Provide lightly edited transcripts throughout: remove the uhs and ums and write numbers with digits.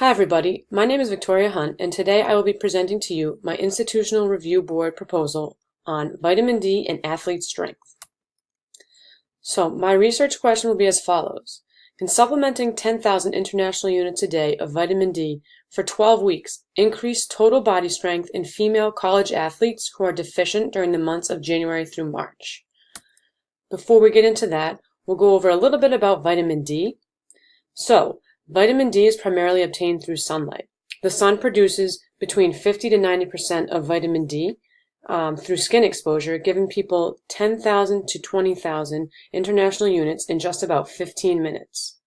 Hi everybody, my name is Victoria Hunt and today I will be presenting to you my Institutional Review Board proposal on vitamin D and athlete strength. So my research question will be as follows. Can supplementing 10,000 international units a day of vitamin D for 12 weeks increase total body strength in female college athletes who are deficient during the months of January through March? Before we get into that, we'll go over a little bit about vitamin D. Vitamin D is primarily obtained through sunlight. The sun produces between 50 to 90% of vitamin D through skin exposure, giving people 10,000 to 20,000 international units in just about 15 minutes.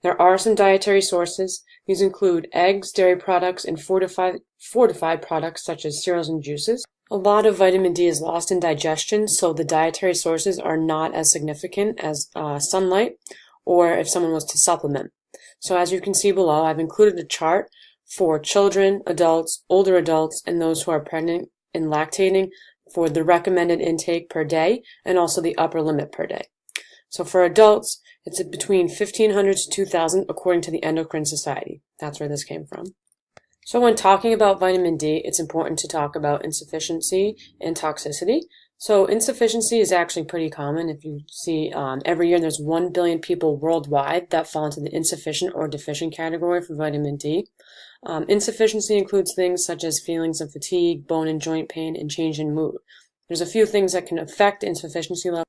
There are some dietary sources. These include eggs, dairy products, and fortified products such as cereals and juices. A lot of vitamin D is lost in digestion, so the dietary sources are not as significant as sunlight or if someone was to supplement. So as you can see below, I've included a chart for children, adults, older adults, and those who are pregnant and lactating for the recommended intake per day and also the upper limit per day. So for adults, it's between 1,500 to 2,000 according to the Endocrine Society. That's where this came from. So when talking about vitamin D, it's important to talk about insufficiency and toxicity. So insufficiency is actually pretty common. If you see every year there's 1 billion people worldwide that fall into the insufficient or deficient category for vitamin D. Insufficiency includes things such as feelings of fatigue, bone and joint pain, and change in mood. There's a few things that can affect insufficiency levels.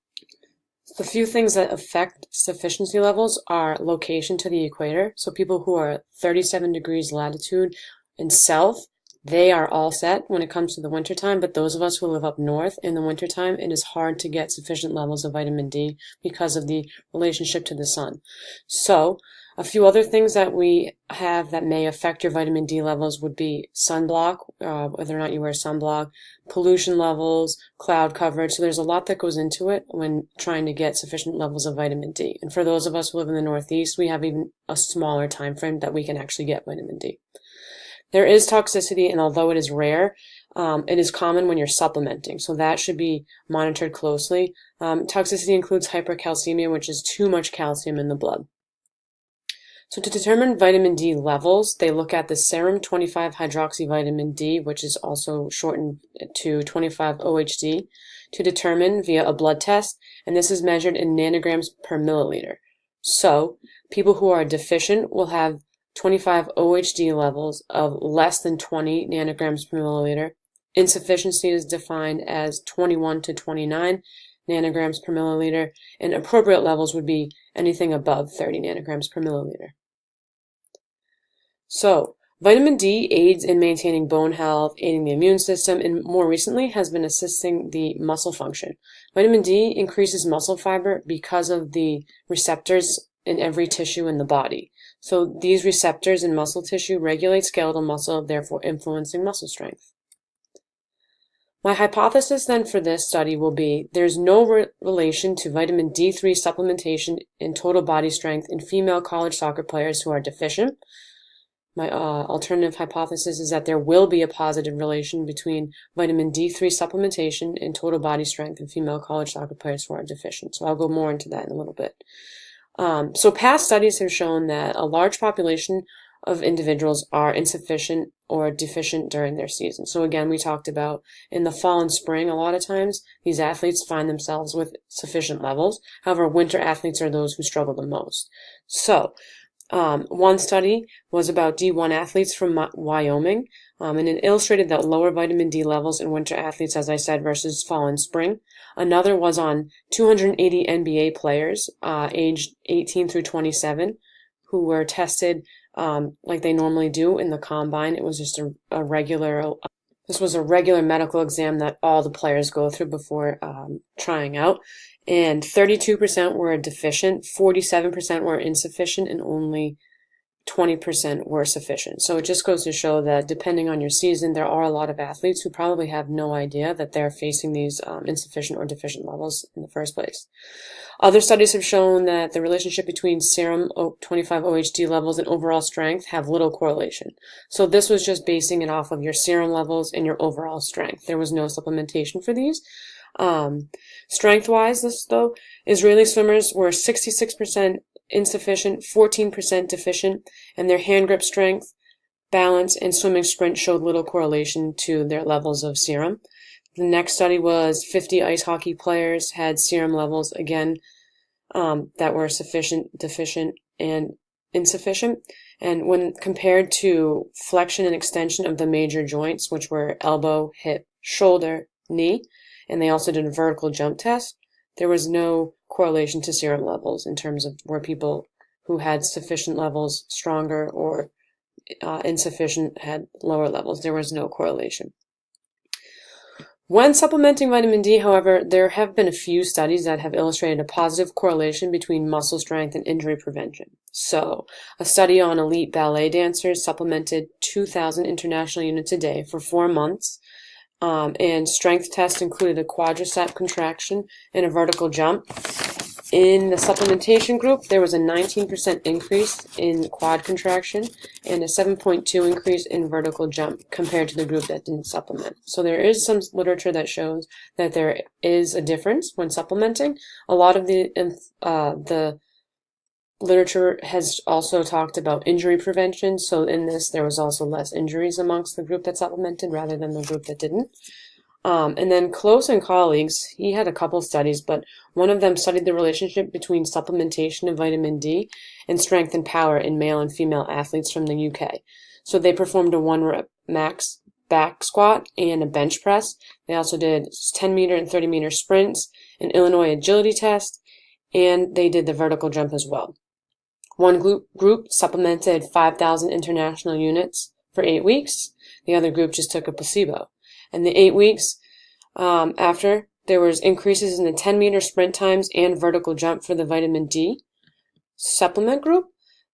The few things that affect sufficiency levels are location to the equator. So people who are 37 degrees latitude and south, they are all set when it comes to the wintertime, but those of us who live up north in the wintertime, it is hard to get sufficient levels of vitamin D because of the relationship to the sun. So, a few other things that we have that may affect your vitamin D levels would be sunblock, whether or not you wear sunblock, pollution levels, cloud coverage. So there's a lot that goes into it when trying to get sufficient levels of vitamin D. And for those of us who live in the Northeast, we have even a smaller time frame that we can actually get vitamin D. There is toxicity, and although it is rare, it is common when you're supplementing, so that should be monitored closely. Toxicity includes hypercalcemia, which is too much calcium in the blood. So to determine vitamin D levels, they look at the serum 25-hydroxyvitamin D, which is also shortened to 25-OHD, to determine via a blood test, and this is measured in nanograms per milliliter. So people who are deficient will have 25-OHD levels of less than 20 nanograms per milliliter. Insufficiency is defined as 21 to 29 nanograms per milliliter, and appropriate levels would be anything above 30 nanograms per milliliter. So, vitamin D aids in maintaining bone health, aiding the immune system, and more recently has been assisting the muscle function. Vitamin D increases muscle fiber because of the receptors in every tissue in the body. So these receptors in muscle tissue regulate skeletal muscle, therefore influencing muscle strength. My hypothesis then for this study will be there's no relation to vitamin D3 supplementation in total body strength in female college soccer players who are deficient. My alternative hypothesis is that there will be a positive relation between vitamin D3 supplementation and total body strength in female college soccer players who are deficient. So I'll go more into that in a little bit. So past studies have shown that a large population of individuals are insufficient or deficient during their season. So again, we talked about in the fall and spring, a lot of times these athletes find themselves with sufficient levels. However, winter athletes are those who struggle the most. So one study was about D1 athletes from Wyoming, and it illustrated that lower vitamin D levels in winter athletes, as I said, versus fall and spring. Another was on 280 NBA players, aged 18 through 27, who were tested like they normally do in the combine. It was just this was a regular medical exam that all the players go through before trying out. And 32% were deficient, 47% were insufficient, and only 20% were sufficient. So it just goes to show that depending on your season, there are a lot of athletes who probably have no idea that they're facing these insufficient or deficient levels in the first place. Other studies have shown that the relationship between serum 25-OHD levels and overall strength have little correlation. So this was just basing it off of your serum levels and your overall strength. There was no supplementation for these. Strength-wise, though, Israeli swimmers were 66% insufficient, 14% deficient, and their hand grip strength balance, and swimming sprint showed little correlation to their levels of serum. The next study was 50 ice hockey players had serum levels, again, that were sufficient, deficient, and insufficient. And when compared to flexion and extension of the major joints, which were elbow, hip, shoulder, knee, and they also did a vertical jump test, there was no correlation to serum levels in terms of where people who had sufficient levels stronger or insufficient had lower levels. There was no correlation. When supplementing vitamin D, however, there have been a few studies that have illustrated a positive correlation between muscle strength and injury prevention. So, a study on elite ballet dancers supplemented 2,000 international units a day for 4 months, and strength tests included a quadricep contraction and a vertical jump. In the supplementation group, there was a 19% increase in quad contraction and a 7.2 increase in vertical jump compared to the group that didn't supplement. So there is some literature that shows that there is a difference when supplementing. A lot of the literature has also talked about injury prevention. So in this, there was also less injuries amongst the group that supplemented rather than the group that didn't. And then Close and colleagues, he had a couple studies, but one of them studied the relationship between supplementation of vitamin D and strength and power in male and female athletes from the UK. So they performed a 1-rep max back squat and a bench press. They also did 10-meter and 30-meter sprints, an Illinois agility test, and they did the vertical jump as well. One group supplemented 5,000 international units for 8 weeks. The other group just took a placebo. And the 8 weeks after, there was increases in the 10-meter sprint times and vertical jump for the vitamin D supplement group.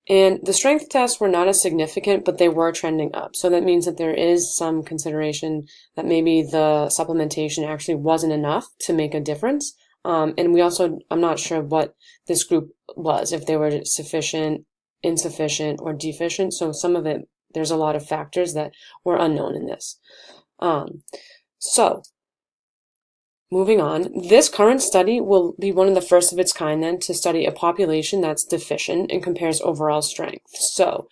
And the strength tests were not as significant, but they were trending up. So that means that there is some consideration that maybe the supplementation actually wasn't enough to make a difference. And we also, I'm not sure what this group was, if they were sufficient, insufficient, or deficient. So some of it, there's a lot of factors that were unknown in this. So, moving on, this current study will be one of the first of its kind then to study a population that's deficient and compares overall strength. So,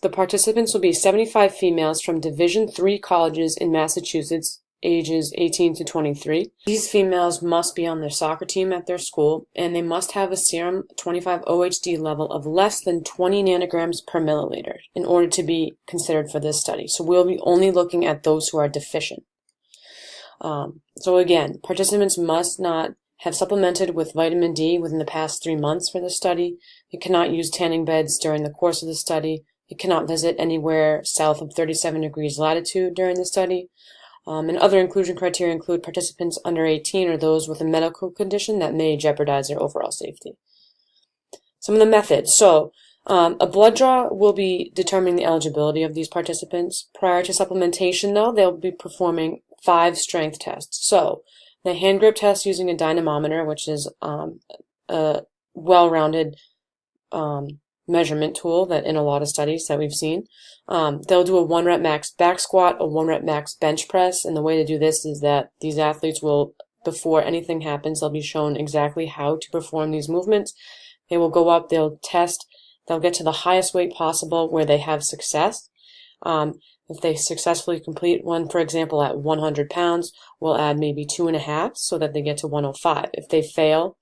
the participants will be 75 females from Division III colleges in Massachusetts, ages 18 to 23. These females must be on their soccer team at their school, and they must have a serum 25 OHD level of less than 20 nanograms per milliliter in order to be considered for this study. So we'll be only looking at those who are deficient. So again, participants must not have supplemented with vitamin D within the past 3 months for the study. They cannot use tanning beds during the course of the study. They cannot visit anywhere south of 37 degrees latitude during the study. And other inclusion criteria include participants under 18 or those with a medical condition that may jeopardize their overall safety. Some of the methods. So, a blood draw will be determining the eligibility of these participants. Prior to supplementation, though, they'll be performing 5 strength tests. So, the hand grip test using a dynamometer, which is a well-rounded measurement tool that in a lot of studies that we've seen. They'll do a 1-rep max back squat, a 1-rep max bench press, and the way to do this is that these athletes will, before anything happens, they'll be shown exactly how to perform these movements. They will go up, they'll test, they'll get to the highest weight possible where they have success. If they successfully complete one, for example, at 100 pounds, we'll add maybe 2.5 so that they get to 105. If they fail,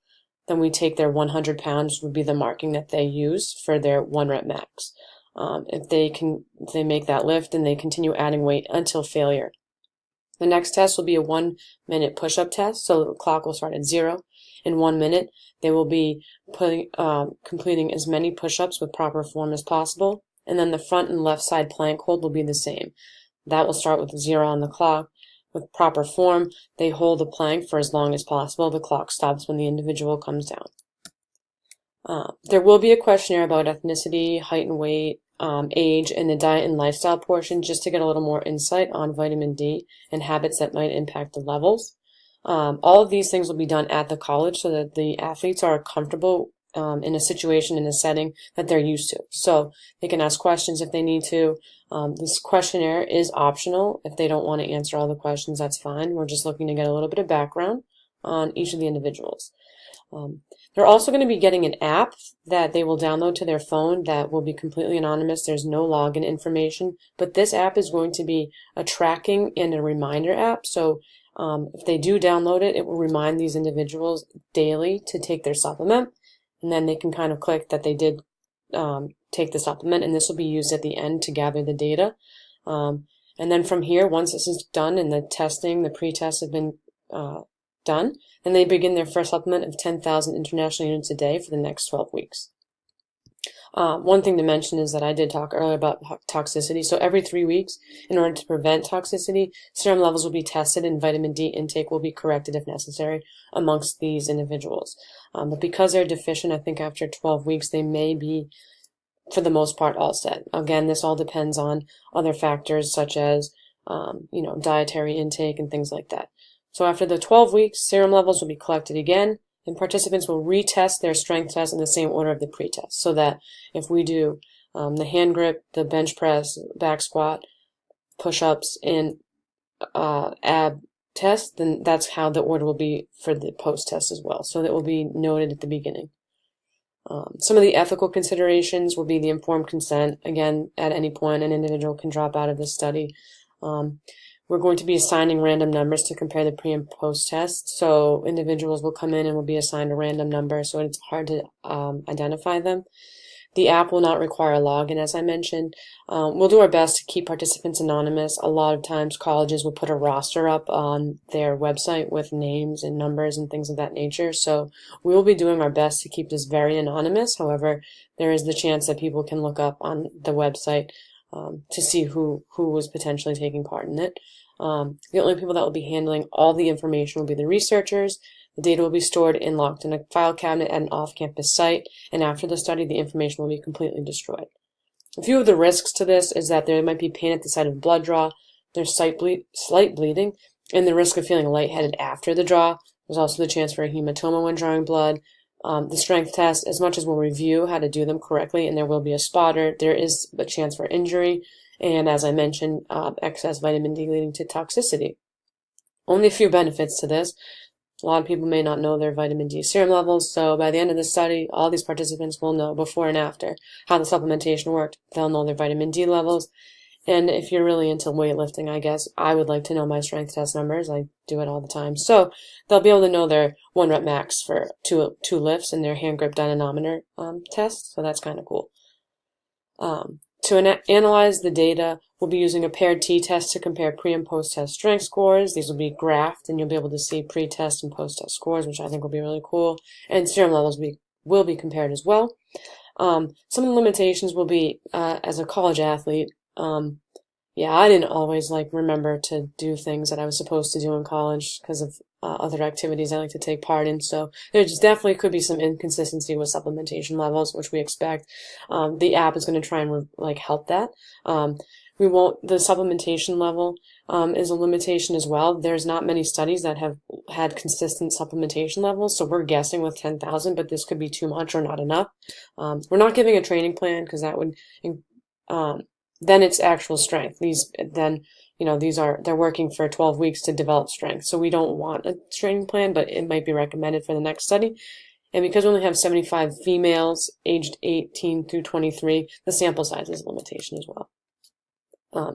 then we take their 100 pounds would be the marking that they use for their 1-rep max. If they make that lift and they continue adding weight until failure. The next test will be a 1-minute push-up test. So the clock will start at 0. In 1 minute, they will be completing as many push-ups with proper form as possible. And then the front and left side plank hold will be the same. That will start with 0 on the clock. With proper form, they hold the plank for as long as possible. The clock stops when the individual comes down. There will be a questionnaire about ethnicity, height and weight, age, and the diet and lifestyle portion just to get a little more insight on vitamin D and habits that might impact the levels. All of these things will be done at the college so that the athletes are comfortable in a situation, in a setting that they're used to. So they can ask questions if they need to. This questionnaire is optional. If they don't want to answer all the questions, that's fine. We're just looking to get a little bit of background on each of the individuals. They're also going to be getting an app that they will download to their phone that will be completely anonymous. There's no login information, but this app is going to be a tracking and a reminder app. So if they do download it, it will remind these individuals daily to take their supplement, and then they can kind of click that they did take the supplement, and this will be used at the end to gather the data. And then from here, once this is done and the testing, the pre-tests have been done, and they begin their first supplement of 10,000 international units a day for the next 12 weeks. One thing to mention is that I did talk earlier about toxicity. So every 3 weeks, in order to prevent toxicity, serum levels will be tested and vitamin D intake will be corrected if necessary amongst these individuals. But because they're deficient, I think after 12 weeks, they may be, for the most part, all set. Again, this all depends on other factors such as, dietary intake and things like that. So after the 12 weeks, serum levels will be collected again, and participants will retest their strength test in the same order of the pre-test, so that if we do the hand grip, the bench press, back squat, push-ups, and ab test, then that's how the order will be for the post-test as well. So that will be noted at the beginning. Some of the ethical considerations will be the informed consent. Again, at any point, an individual can drop out of this study. We're going to be assigning random numbers to compare the pre and post test. So individuals will come in and will be assigned a random number, so it's hard to identify them. The app will not require a login, as I mentioned. We'll do our best to keep participants anonymous. A lot of times colleges will put a roster up on their website with names and numbers and things of that nature. So we will be doing our best to keep this very anonymous. However, there is the chance that people can look up on the website to see who was potentially taking part in it. The only people that will be handling all the information will be the researchers. The data will be stored and locked in a file cabinet at an off-campus site, and after the study, the information will be completely destroyed. A few of the risks to this is that there might be pain at the site of blood draw, there's slight bleeding, and the risk of feeling lightheaded after the draw. There's also the chance for a hematoma when drawing blood. The strength test, as much as we'll review how to do them correctly, and there will be a spotter, there is a chance for injury, and as I mentioned, excess vitamin D leading to toxicity. Only a few benefits to this. A lot of people may not know their vitamin D serum levels, so by the end of the study, all these participants will know before and after how the supplementation worked. They'll know their vitamin D levels. And if you're really into weightlifting, I guess, I would like to know my strength test numbers. I do it all the time. So they'll be able to know their 1 rep max for two lifts and their hand grip dynamometer test. So that's kind of cool. To analyze the data, we'll be using a paired t-test to compare pre- and post-test strength scores. These will be graphed, and you'll be able to see pre-test and post-test scores, which I think will be really cool. And serum levels will be compared as well. Some of the limitations will be, as a college athlete, I didn't always remember to do things that I was supposed to do in college because of other activities I like to take part in. So there just definitely could be some inconsistency with supplementation levels, which we expect. The app is going to try and help that. The supplementation level is a limitation as well. There's not many studies that have had consistent supplementation levels, so we're guessing with 10,000, but this could be too much or not enough. We're not giving a training plan because that would then it's actual strength. They're working for 12 weeks to develop strength. So we don't want a training plan, but it might be recommended for the next study. And because we only have 75 females aged 18 through 23, the sample size is a limitation as well.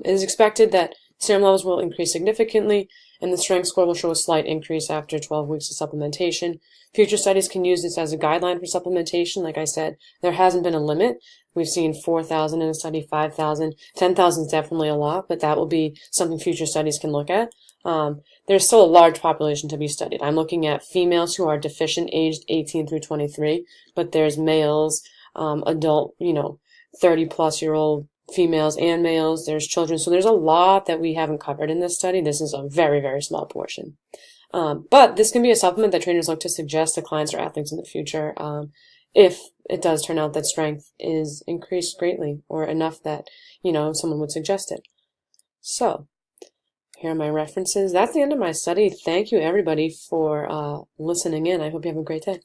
It is expected that serum levels will increase significantly, and the strength score will show a slight increase after 12 weeks of supplementation. Future studies can use this as a guideline for supplementation. Like I said, there hasn't been a limit. We've seen 4,000 in a study, 5,000. 10,000 is definitely a lot, but that will be something future studies can look at. There's still a large population to be studied. I'm looking at females who are deficient aged 18 through 23, but there's males, adult, 30-plus-year-old females and males. There's children. So there's a lot that we haven't covered in this study. This is a very, very small portion. But this can be a supplement that trainers look to suggest to clients or athletes in the future if it does turn out that strength is increased greatly or enough that, someone would suggest it. So here are my references. That's the end of my study. Thank you, everybody, for listening in. I hope you have a great day.